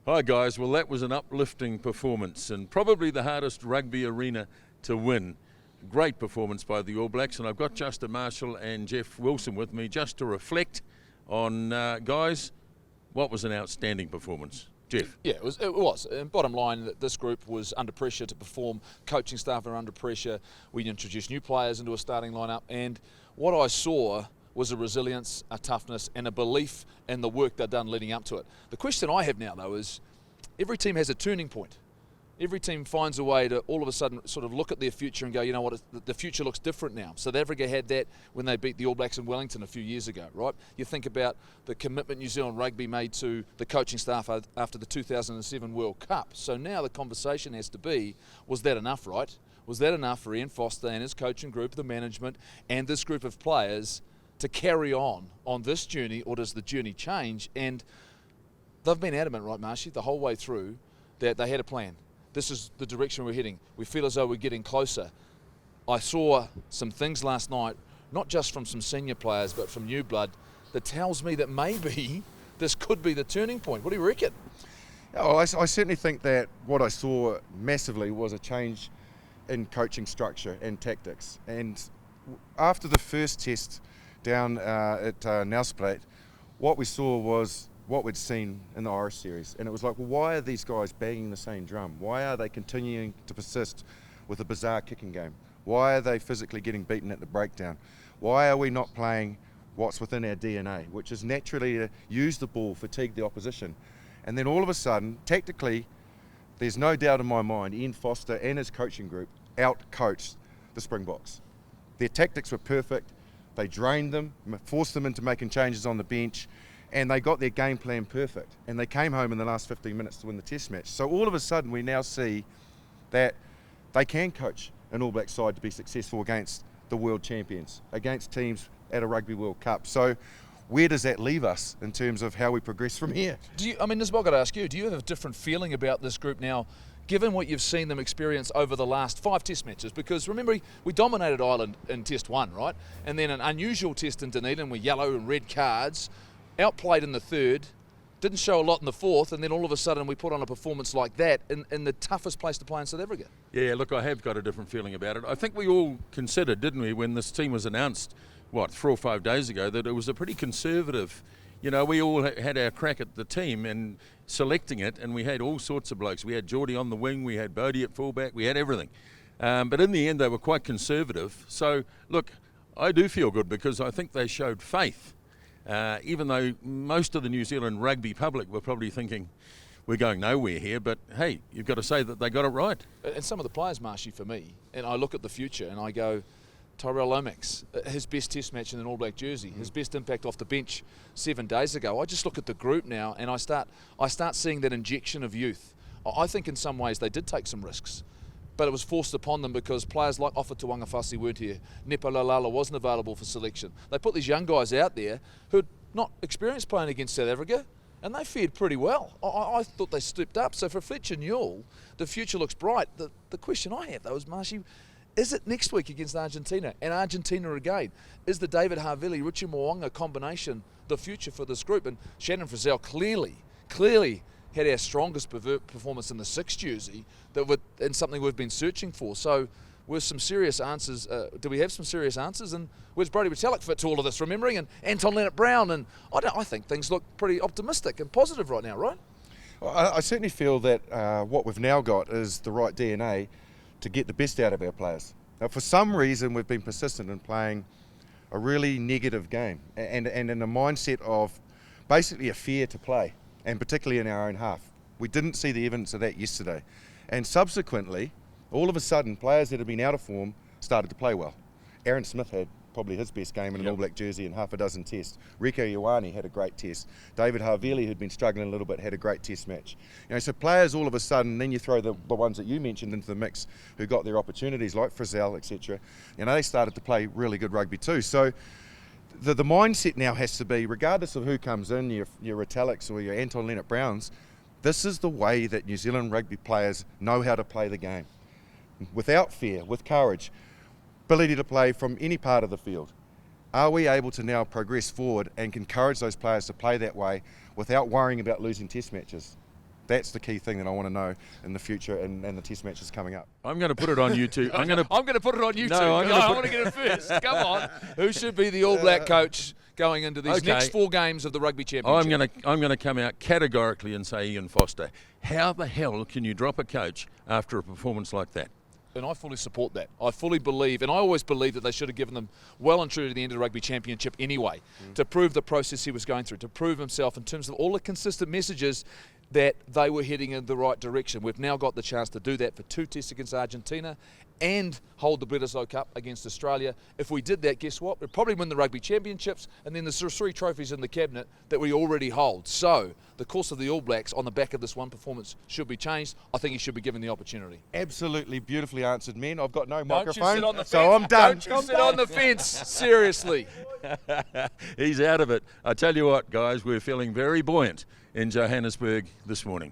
Hi guys, well that was an uplifting performance and probably the hardest rugby arena to win. Great performance by the All Blacks, and I've got Justin Marshall and Jeff Wilson with me just to reflect on, guys, what was an outstanding performance? Jeff? Yeah, it was. And bottom line, that this group was under pressure to perform. Coaching staff are under pressure. We introduced new players into a starting lineup, and what I saw was a resilience, a toughness, and a belief in the work they've done leading up to it. The question I have now, though, is every team has a turning point. Every team finds a way to all of a sudden sort of look at their future and go, you know what, the future looks different now. South Africa had that when they beat the All Blacks in Wellington a few years ago, right? You think about the commitment New Zealand Rugby made to the coaching staff after the 2007 World Cup. So now the conversation has to be, was that enough, right? Was that enough for Ian Foster and his coaching group, the management, and this group of players to carry on this journey, or does the journey change? And they've been adamant, right, Marshy, the whole way through that they had a plan. This is the direction we're heading. We feel as though we're getting closer. I saw some things last night, not just from some senior players, but from new blood, that tells me that maybe this could be the turning point. What do you reckon? Oh, I certainly think that what I saw massively was a change in coaching structure and tactics. And after the first test down at Nelspruit, what we saw was what we'd seen in the Irish series, and it was like, well, why are these guys banging the same drum? Why are they continuing to persist with a bizarre kicking game? Why are they physically getting beaten at the breakdown? Why are we not playing what's within our DNA, which is naturally to use the ball, fatigue the opposition? And then all of a sudden, tactically, there's no doubt in my mind, Ian Foster and his coaching group out-coached the Springboks. Their tactics were perfect. They drained them, forced them into making changes on the bench, and they got their game plan perfect. And they came home in the last 15 minutes to win the test match. So all of a sudden we now see that they can coach an All Black side to be successful against the world champions, against teams at a Rugby World Cup. So where does that leave us in terms of how we progress from here? Nisbo, I've got to ask you, do you have a different feeling about this group now, given what you've seen them experience over the last 5 test matches? Because remember, we dominated Ireland in test 1, right? And then an unusual test in Dunedin with yellow and red cards, outplayed in the 3rd, didn't show a lot in the 4th, and then all of a sudden we put on a performance like that in the toughest place to play in South Africa. Yeah, look, I have got a different feeling about it. I think we all considered, didn't we, when this team was announced, 4 or 5 days ago, that it was a pretty conservative, we all had our crack at the team and selecting it, and we had all sorts of blokes. We had Geordie on the wing, we had Bodie at fullback, we had everything. But in the end, they were quite conservative. So, look, I do feel good because I think they showed faith. Even though most of the New Zealand rugby public were probably thinking, we're going nowhere here, but hey, you've got to say that they got it right. And some of the players, Marshy, for me, and I look at the future and I go, Tyrell Lomax, his best test match in an All Black jersey, his best impact off the bench 7 days ago. I just look at the group now and I start seeing that injection of youth. I think in some ways they did take some risks, but it was forced upon them because players like Ofa Tuangafasi weren't here. Nepo Lalala wasn't available for selection. They put these young guys out there who'd not experienced playing against South Africa, and they fared pretty well. I thought they stepped up. So for Fletcher Newell, the future looks bright. The question I have, though, is, Marshy, is it next week against Argentina? And Argentina again. Is the David Havili, Richie Mo'unga combination the future for this group? And Shannon Frizzell clearly had our strongest performance in the 6 jersey, and something we've been searching for. So with some serious answers, do we have some serious answers? And where's Brodie Retallick fit to all of this, remembering? And Anton Leonard-Brown, and I think things look pretty optimistic and positive right now, right? Well, I certainly feel that what we've now got is the right DNA to get the best out of our players. Now, for some reason, we've been persistent in playing a really negative game and in a mindset of basically a fear to play, and particularly in our own half. We didn't see the evidence of that yesterday. And subsequently, all of a sudden, players that had been out of form started to play well. Aaron Smith had probably his best game in an All Black jersey in half a dozen tests. Rieko Ioane had a great test. David Havili, who'd been struggling a little bit, had a great test match. So players all of a sudden, then you throw the ones that you mentioned into the mix who got their opportunities, like Frizzell, etc. They started to play really good rugby too. So the mindset now has to be, regardless of who comes in, your Retallicks or your Anton Leonard-Browns, this is the way that New Zealand rugby players know how to play the game. Without fear, with courage, ability to play from any part of the field. Are we able to now progress forward and encourage those players to play that way without worrying about losing test matches? That's the key thing that I want to know in the future and the test matches coming up. I'm going to put it on YouTube. I'm going to put it on YouTube. No, I want to get it first. Come on. Who should be the All Black coach going into these Okay. next 4 games of the Rugby Championship? I'm going to come out categorically and say Ian Foster. How the hell can you drop a coach after a performance like that? And I fully support that. I fully believe, and I always believe that they should have given them well and true to the end of the Rugby Championship anyway, to prove the process he was going through, to prove himself in terms of all the consistent messages that they were heading in the right direction. We've now got the chance to do that for 2 tests against Argentina and hold the Bledisloe Cup against Australia. If we did that, guess what? We'd probably win the Rugby Championships, and then there's 3 trophies in the cabinet that we already hold. So the course of the All Blacks on the back of this one performance should be changed. I think he should be given the opportunity. Absolutely beautifully answered, men. I've got no Don't you microphone, sit on the so fence. I'm done. Don't you sit on the fence. Seriously. He's out of it. I tell you what, guys, we're feeling very buoyant in Johannesburg this morning.